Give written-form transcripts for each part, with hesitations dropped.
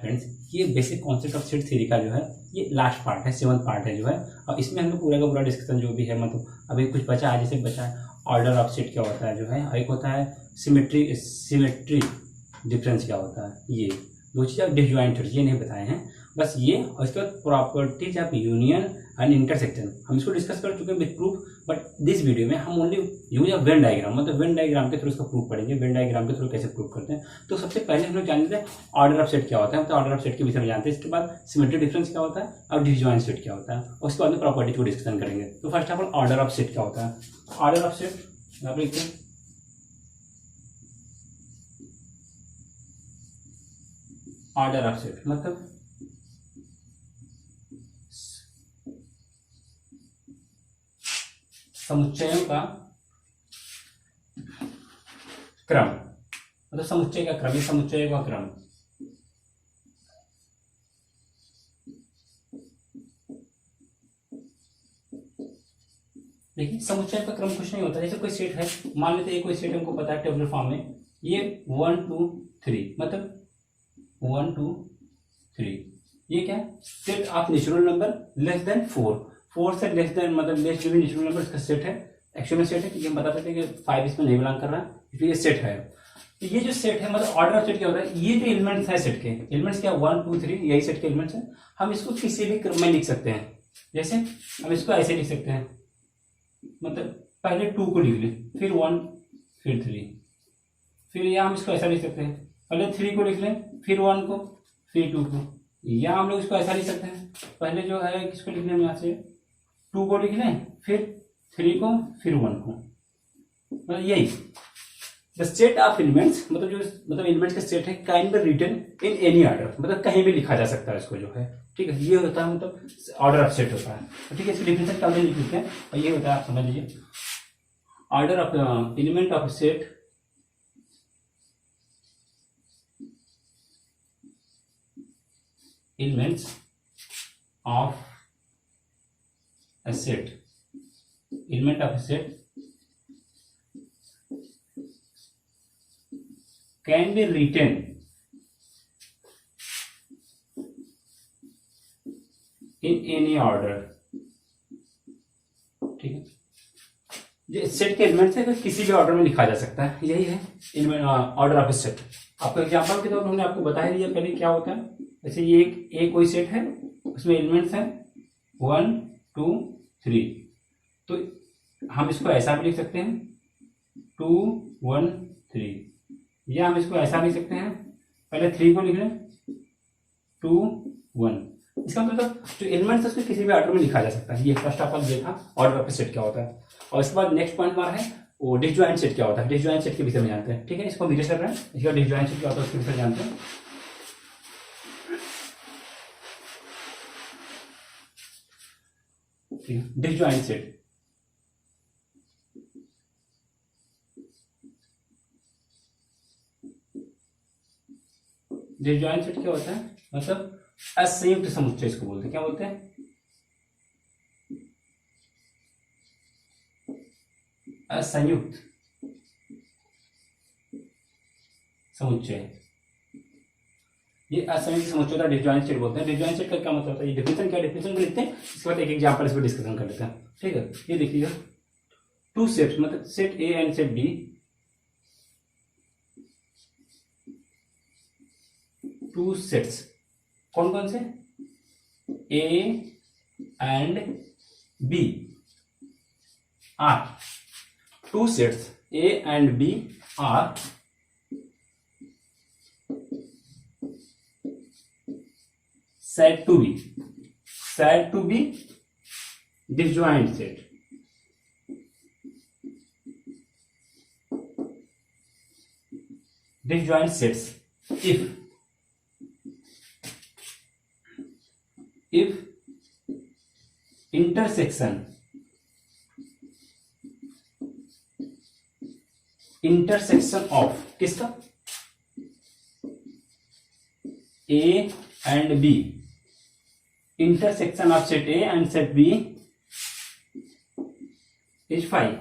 Friends, ये basic concept of set theory का जो है ये लास्ट पार्ट है, 7th पार्ट है जो है, और इसमें हम लोग पूरा का पूरा डिस्कशन जो भी है, मतलब अभी कुछ बचा है, जैसे बचा है ऑर्डर ऑफ सेट क्या होता है जो है, और एक होता है सिमेट्री डिफरेंस क्या होता है, ये दो चीज़। डिसजॉइंट थ्योरी ये नहीं बताए हैं बस ये, और इसके बाद properties of union and intersection हम इसको डिस्कस कर चुके हैं with proof, but this video में हम only use of Venn diagram, मतलब वेन डायग्राम के थ्रू इसका प्रूफ पढ़ेंगे, वेन डायग्राम के थ्रू कैसे प्रूफ करते हैं। तो सबसे पहले हम लोग जानते हैं ऑर्डर ऑफ सेट क्या होता है, मतलब ऑर्डर ऑफ सेट के विषय में जानते हैं, इसके बाद सिमेट्री डिफरेंस क्या होता है और डिसजॉइंट सेट क्या होता है, और उसके बाद में प्रॉपर्टीज को डिस्कशन करेंगे। तो first of all order of set क्या होता है। ऑर्डर ऑफ सेट यहाँ पर लिखते हैं, ऑर्डर ऑफ सेट मतलब समुच्चयों का क्रम, मतलब समुच्चय का क्रम, ये समुच्चय का क्रम। देखिए समुच्चय का क्रम कुछ नहीं होता, जैसे कोई सेट है, मान लेते हैं कोई सेट हमको पता है टेबुलर फॉर्म में, ये 1 2 3, मतलब 1 2 3, ये क्या है, set of natural number less than 4, 4 से लेस देन, मतलब लेस जो भी नेचुरल नंबर इसका सेट है, एक्चुअल में सेट है, क्योंकि हम बता सकते हैं कि 5 इसमें नहीं बिलोंग कर रहा है, इसलिए ये सेट है। तो ये जो सेट है, मतलब ऑर्डर ऑफ सेट क्या होता है, ये जो एलिमेंट्स है सेट के, एलिमेंट्स क्या 1 2 3 यही सेट के एलिमेंट्स है, हम इसको किसी भी क्रम में लिख सकते हैं। जैसे हम इसको ऐसे लिख सकते हैं, मतलब पहले 2 को लिख लें, फिर 1 फिर 3, फिर यहाँ हम इसको ऐसा लिख सकते हैं, पहले 3 को लिख लें, फिर 1 को, फिर 2 को, या हम लोग इसको ऐसा लिख सकते हैं, पहले जो है किसको लिखने में, यहाँ से 2 को लिख लें, फिर 3 को, फिर 1 को, मतलब यही द सेट ऑफ एलिमेंट्स, मतलब जो मतलब एलिमेंट्स का सेट है, can be written in any order, मतलब कहीं भी लिखा जा सकता है इसको जो है, ठीक है, ये होता है मतलब ऑर्डर ऑफ सेट होता है, ठीक है। इसकी डिफिनेशन क्या लिख लेते हैं, और ये होता है, आप समझ लीजिए, order of element of set elements of a set, element of a set can be written in any order, ठीक है। ये सेट के एलिमेंट्स है, किसी भी ऑर्डर में लिखा जा सकता है, यही है element order of A set. आपको एग्जांपल के तौर पर हमने आपको बताया दिया पहले क्या होता है, जैसे ये एक कोई सेट है, उसमें एलिमेंट्स हैं 1 2 3, तो हम इसको ऐसा भी लिख सकते हैं 2 1 3, या हम इसको ऐसा लिख सकते हैं, पहले 3 को लिख लें 2 1। इसका मतलब जो एलिमेंट्स है उसको किसी भी ऑर्डर में लिखा जा सकता है। ये फर्स्ट ऑफ ऑल ये था ऑर्डर ऑफ सेट क्या होता है, और इसके बाद नेक्स्ट पॉइंट हमारा है वो डिसजॉइंट सेट क्या होता है। डिसजॉइंट सेट के विषय में जानते हैं, ठीक है, इसको वीडियो कर रहे हैं, इसके बाद डिसजॉइंट सेट क्या होता है उसके विषय जानते हैं। डिसजॉइंट सेट, डिसजॉइंट सेट क्या होता है, मतलब असंयुक्त समुच्चय इसको बोलते हैं, क्या बोलते हैं, असंयुक्त समुच्चय, ये असंयुक्त समुच्चय का डिसजॉइंट सेट बोलते हैं। डिसजॉइंट सेट का क्या मतलब होता है, ये डेफिनेशन क्या, डेफिनेशन को लिखते हैं, इसके बाद एक एग्जांपल इस पर डिस्कशन कर लेते हैं, ठीक है। ये देखिएगा 2 सेट्स, मतलब set A and set B, 2 sets कौन कौन से, A and B are, 2 sets A and B are said to be disjoint set. Disjoint sets if intersection of किसका, A and B, intersection of set A and set B is 5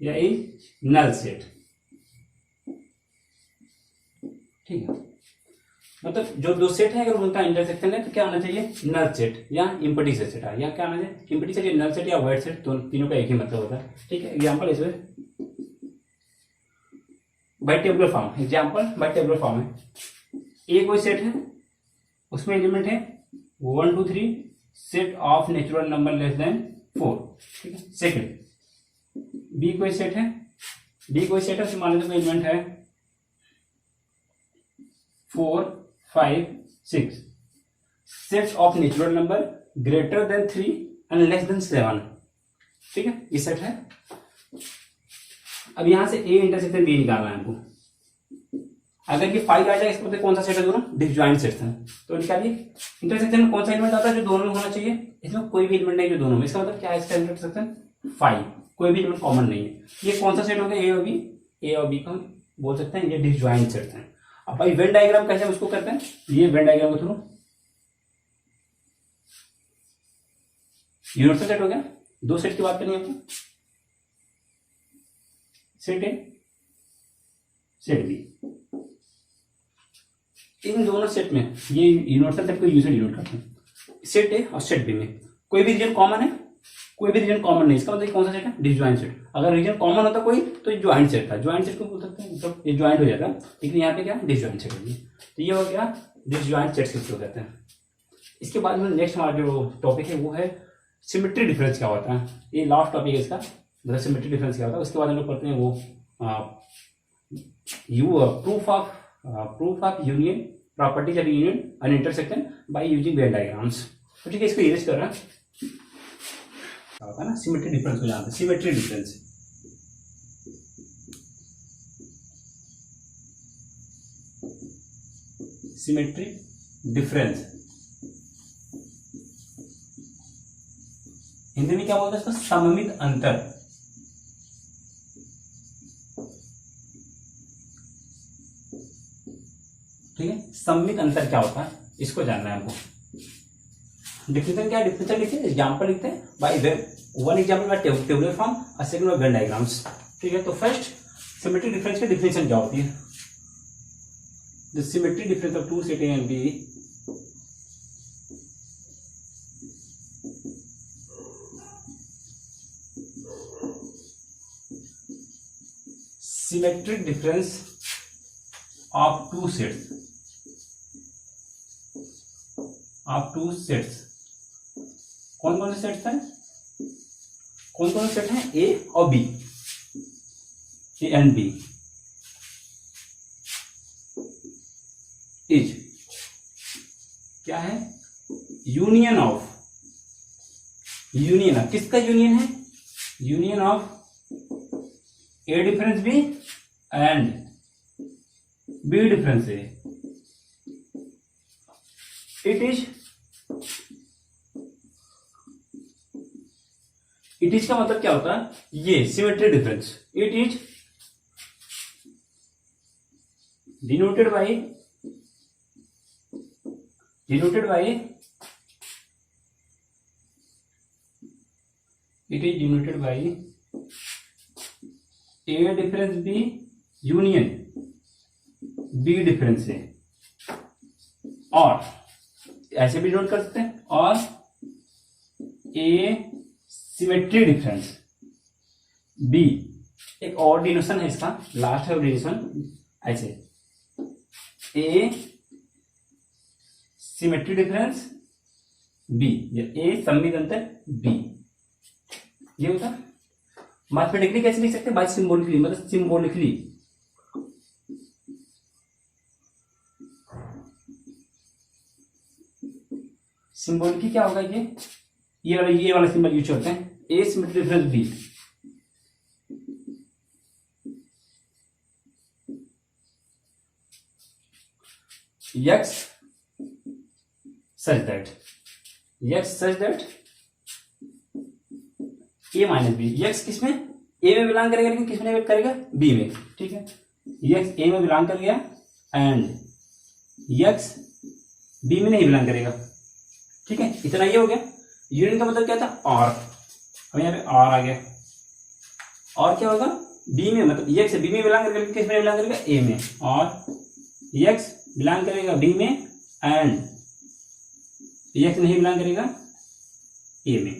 या is null set, ठीक है। मतलब जो दो set है अगर उनका इंटरसेक्शन है तो क्या आना चाहिए, नल सेट या इम्पटी सेट है, या क्या आना चाहिए, इम्पटी सेट या नल सेट या वाइड सेट, तो तीनों का एक ही मतलब होता है। ठीक है, एग्जाम्पल इसमें by tabular form, example by tabular form है, ए कोई सेट है उसमें एलिमेंट है 1 2 3 set of natural number less than 4। ठीक है, सेकंड बी कोई सेट है, बी कोई सेट है उसमें मान लीजिए एलिमेंट है 4 5 6 set of natural number greater than 3 and less than 7। ठीक है, ये सेट है। अब यहां से ए इंटरसेक्शन बी निकालना है हमको। अगर ये 5 आ जाए इसका मतलब कौन सा सेट है, दोनों डिसजॉइंट सेट है, तो निकालिए इंटरसेक्शन में कौन सा एलिमेंट आता है जो दोनों में होना चाहिए, इसमें कोई भी एलिमेंट नहीं जो दोनों में, इसका मतलब क्या है इसका इंटरसेक्शन 5, कोई भी एलिमेंट कॉमन नहीं है। ये कौन सा सेट हो गया, ए और बी, ए और बी को हम बोल सकते हैं ये डिसजॉइंट सेट है। अब भाई वेन डायग्राम कैसे हम उसको करते हैं, ये वेन डायग्राम के थ्रू यूनिवर्सल सेट हो गया, दो सेट की बात करनी है आपको, सेट ए सेट बी, इन दोनों सेट में ये यूनिवर्सल सेट को यूज डिनोट करते हैं, सेट ए और सेट बी में कोई भी रीजन कॉमन है, कोई भी रीजन कॉमन नहीं, इसका मतलब कौन सा सेट है, डिसजॉइंट सेट। अगर रीजन कॉमन होता कोई तो ये ज्वाइंट सेट था, ज्वाइंट सेट को बोल सकते हैं, मतलब ये ज्वाइंट हो जाता, लेकिन यहाँ पे क्या डिसजॉइंट सेट है। तो ये हो गया डिसजॉइंट सेट किसको कहते हैं। इसके बाद में नेक्स्ट हमारा जो टॉपिक है वो है सिमेट्री डिफरेंस क्या होता है, ये लास्ट टॉपिक है इसका, मतलब सिमेट्री डिफरेंस क्या होता है। उसके बाद हम लोग पढ़ते हैं वो proof of union, properties of union and intersection by using Venn diagrams. तो ठीक है, इसको इरेज कर रहा है, क्या होता है ना, सिमेट्री डिफरेंस को जानते हैं, symmetry difference. Symmetry difference Hindi में क्या बोलते हैं इसको, सममित अंतर। ठीक है, सममित अंतर क्या होता है इसको जानना है हमको। डिफरेंशियल क्या है, डिफरेंशियल लिखते हैं, एग्जांपल लिखते हैं by one example by tabular form और सेकंड बाय वेन डायग्राम्स। ठीक है, तो फर्स्ट सिमेट्री डिफरेंस की डिफिनेशन क्या होती है, the symmetry difference of two set A and B symmetric difference of two sets कौन कौन से सेट्स हैं, कौन कौन से सेट हैं, ए और B, A and B is क्या है, यूनियन ऑफ किसका यूनियन है, union of A difference B and B difference A. It is का मतलब क्या होता है, ये symmetry difference, it is denoted by A difference B union B difference A, और ऐसे भी नोट कर सकते हैं, और ए सिमेट्री डिफरेंस बी, एक और डिनोशन है इसका, लास्ट है डिनोशन ऐसे, ए सिमेट्री डिफरेंस बी या ए सममित अंतर बी, ये होता। मैथमेटिकली कैसे लिख सकते हैं, बाय सिंबॉलिकली, मतलब सिंबॉलिकली। सिंबॉलिकली क्या होगा, ये वाला सिंबल यूज करते हैं, A symmetry difference B, x such that A minus B, x किसमें, ए में बिलोंग करेगा, लेकिन किसमें नहीं करेगा, बी में। ठीक है, एक्स ए में बिलोंग कर गया एंड एक्स बी में नहीं बिलोंग करेगा। ठीक है, इतना ये हो गया। यूनियन का मतलब क्या था, और अब यहाँ पे और आ गया, और क्या होगा, बी में, मतलब एक्स बी में बिलोंग करेगा, किस में बिलोंग करेगा, ए में, और एक्स बिलोंग करेगा बी में, एंड एक्स नहीं बिलोंग करेगा ए में।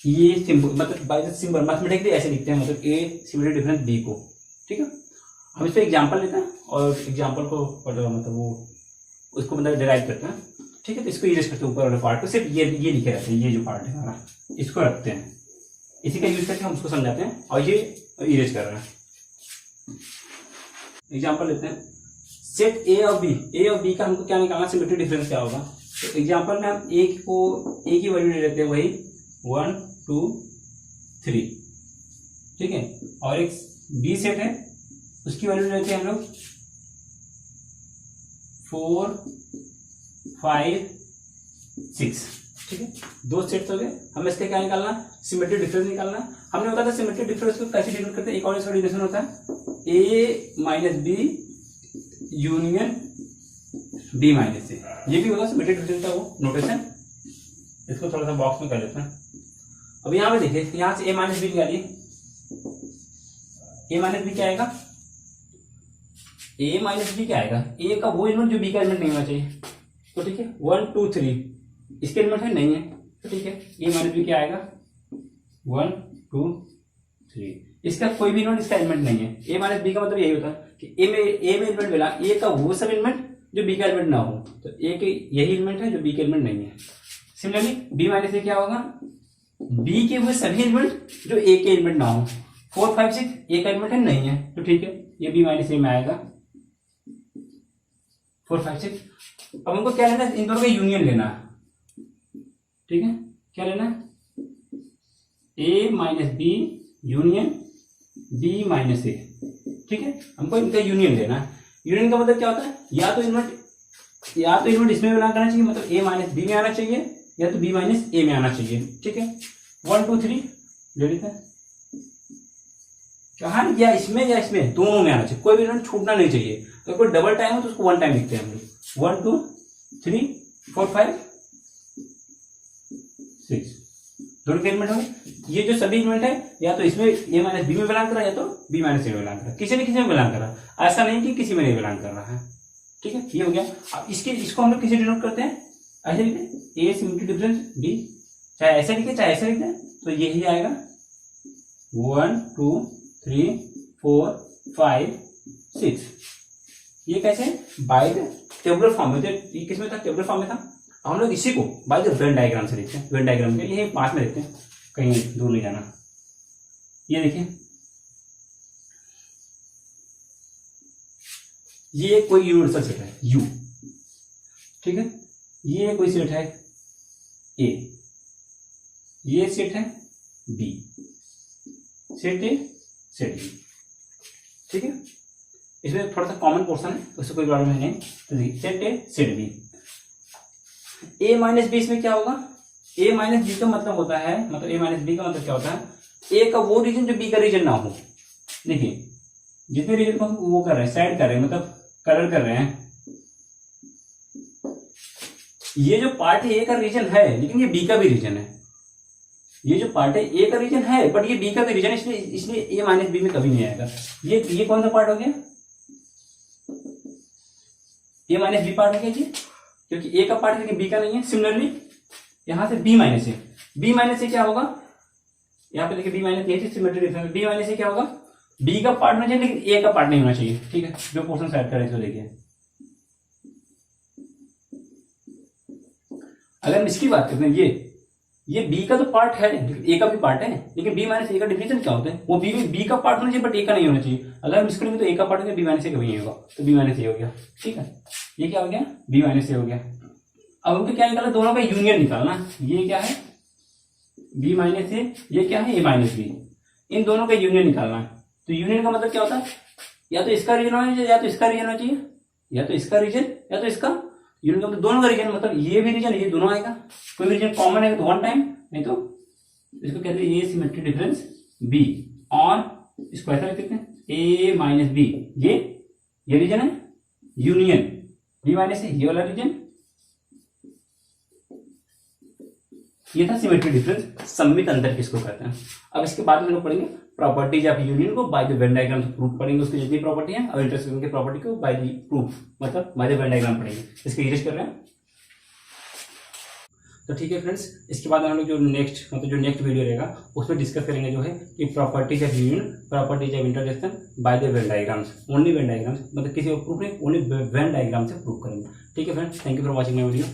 ये सिंपल मतलब बाय द सिंपल मैथमेटिकली ऐसे लिखते हैं, मतलब ए सिमिलर डिफरेंस बी को। ठीक है, हम इस पर एग्जाम्पल लेते हैं और एग्जाम्पल को मतलब वो उसको मतलब डिराइव करते हैं। ठीक है, तो इसको इरेज करते हैं ऊपर वाले पार्ट को, सिर्फ ये लिखे रहते हैं, ये जो पार्ट है हमारा इसको रखते हैं, इसी का यूज करके हम उसको समझाते हैं और ये इरेज कर रहे हैं। एग्जाम्पल लेते हैं, सेट ए और बी का हमको क्या निकालना, सिमेट्री डिफरेंस क्या होगा। तो एग्जाम्पल में हम ए की वैल्यू ले लेते हैं, वही 1 2 3। ठीक है, और एक बी सेट है उसकी वैल्यू लेते हैं हम लोग 4 5 6। ठीक है, दो सेट्स हो गए। हमें इसका क्या निकालना, सिमेट्री डिफरेंस निकालना। हमने बताया था सिमेट्री डिफरेंस को कैसे डिनोट करते हैं, एक और इसका डिनोटेशन होता है A minus B union B minus A. ये भी होगा सिमेट्री डिफरेंस का वो नोटेशन। इसको थोड़ा सा बॉक्स में कर लेते हैं। अब यहाँ पे देखिए, यहाँ से ए माइनस बी निकालिए, ए माइनस बी क्या आएगा, ए माइनस बी क्या आएगा, ए का वो एलिमेंट जो बी का एलिमेंट नहीं होना चाहिए। तो ठीक है, 1 2 3 इसके एलिमेंट है नहीं है, तो ठीक है, ए माइनस बी क्या आएगा 1 2 3। इसका कोई भी एलिमेंट इसका एलिमेंट नहीं है। ए माइनस बी का मतलब यही होता है कि ए में एलिमेंट मिला, ए का वो सब एलिमेंट जो बी का एलिमेंट ना हो, तो ए के यही एलिमेंट है जो बी का एलिमेंट नहीं है। सिमिलरली बी माइनस ए क्या होगा, बी के वो सभी एलिमेंट जो ए के एलिमेंट ना हो। 4 5 6 ए का एलिमेंट है नहीं है, तो ठीक है, ये बी माइनस ए में आएगा 4 5 6। अब हमको क्या लेना है, इन दोनों का यूनियन लेना है। ठीक है, क्या लेना है, A minus B union B minus A. ठीक है, हमको इनका यूनियन लेना है। यूनियन का मतलब क्या होता है, या तो इन्वर्ट इसमें बिलोंग करना चाहिए, मतलब ए माइनस बी में आना चाहिए, या तो बी माइनस ए में आना चाहिए। ठीक है, 1 2 3 ले लेते हैं, कहा या इसमें दोनों में आना चाहिए, कोई भी एलिमेंट छूटना नहीं चाहिए। तो कोई डबल टाइम हो तो उसको 1 टाइम लिखते हैं हम लोग, 1 2 3 4 5 6 दोनों के एलिमेंट होंगे। ये जो सभी एलिमेंट है या तो इसमें ए माइनस बी में बिलोंग कर रहा है, या तो बी माइनस ए में बिलोंग कर रहा है, किसी न किसी में बिलोंग कर रहा है, ऐसा नहीं कि किसी में नहीं बिलोंग कर रहा है। ठीक है, ये हो गया। अब इसको हम लोग किसे डिनोट करते हैं, ऐसे लिखते हैं, ए सिमेट्री डिफरेंस बी, चाहे ऐसे लिखे चाहे ऐसे लिखते हैं, तो यही आएगा 1 2 3 4 5 6। ये कैसे, बाय द टेबुलर फॉर्म में, ये किसमें था, टेबुलर फॉर्म में था। हम लोग इसी को बाय द वेन डायग्राम से लिखते हैं, वेन डायग्राम में ये पास में लिखते हैं, कहीं दूर नहीं जाना। ये देखिए, ये कोई यूनिवर्सल सेट है यू। ठीक है, ये कोई सेट है ए, ये सेट है B, set A set B. ठीक है, इसमें थोड़ा सा कॉमन पोर्शन है, उससे कोई प्रॉब्लम नहीं। तो देखिए, set A set B, A minus B इसमें क्या होगा, ए माइनस बी का मतलब होता है, मतलब ए माइनस बी का मतलब क्या होता है, ए का वो रीजन जो बी का रीजन ना हो। देखिए, जितने रीजन को वो कर रहे हैं, साइड कर रहे हैं, मतलब कलर कर रहे हैं, ये जो पार्ट है ए का रीजन है, लेकिन ये बी का भी रीजन है। ये जो पार्ट है ए का रीजन है, बट ये बी का भी रीजन है, इसलिए ए माइनस बी में कभी नहीं आएगा। ये कौन सा पार्ट हो गया, ए माइनस बी पार्ट हो गया जी, क्योंकि ए का पार्ट है लेकिन बी का नहीं है। सिमिलरली यहां से बी माइनस ए क्या होगा, यहाँ पे देखिए बी माइनस ए सिमेट्री डिफरेंस, बी माइनस ए क्या होगा, बी का पार्ट होना चाहिए लेकिन ए का पार्ट नहीं होना चाहिए। ठीक है, जो पोर्शन साइड कर रहे हैं, देखिए अगर हम इसकी बात करते हैं, ये बी का तो पार्ट है, ए का भी पार्ट है, लेकिन बी माइनस ए का डिफिनेशन क्या होता है, वो बी का पार्ट होना चाहिए बट ए का नहीं होना चाहिए। अगर हम इसको लेंगे तो ए का पार्ट हो गया, बी माइनस ए कभी नहीं होगा, तो बी माइनस ए हो गया। ठीक है, ये क्या हो गया, बी माइनस ए हो गया। अब हमको क्या निकालना, दोनों का यूनियन निकालना। ये क्या है, बी माइनस ए, ये क्या है, ए माइनस बी, इन दोनों का यूनियन निकालना है। तो यूनियन का मतलब क्या होता है, या तो इसका रीजन होना चाहिए, या तो इसका रीजन होना चाहिए, या तो इसका रीजन या तो इसका। यूनियन का मतलब दोनों का रीजन, मतलब ये भी रीजन ये दोनों आएगा। कोई रीजन कॉमन है तो 1 टाइम, नहीं तो इसको कहते हैं ए सिमेट्री डिफरेंस बी, और इसको ऐसा लिख देते हैं ए माइनस बी, ये रीजन है, यूनियन बी माइनस ए, ये वाला रीजन, ये था सिमेट्री डिफरेंस, सममित अंतर किसको कहते हैं। अब इसके बाद में लोग पढ़ेंगे प्रॉपर्टीज ऑफ यूनियन को बाय द वेन डायग्राम से प्रूफ पढ़ेंगे, उसकी जितनी प्रॉपर्टी है। अब इंटरसेक्शन की प्रॉपर्टी को बाय द प्रूफ मतलब बाय द वेन डायग्राम पढ़ेंगे। इसको इरेज कर रहे हैं। तो ठीक है फ्रेंड्स, इसके बाद हम लोग जो नेक्स्ट वीडियो रहेगा उसमें डिस्कस करेंगे जो है कि properties of union, properties of intersection by the Venn diagrams, only Venn diagrams, मतलब किसी और प्रूफ नहीं, ओनली वेन डायग्राम से प्रूफ करेंगे। ठीक है friends, thank you for watching my video.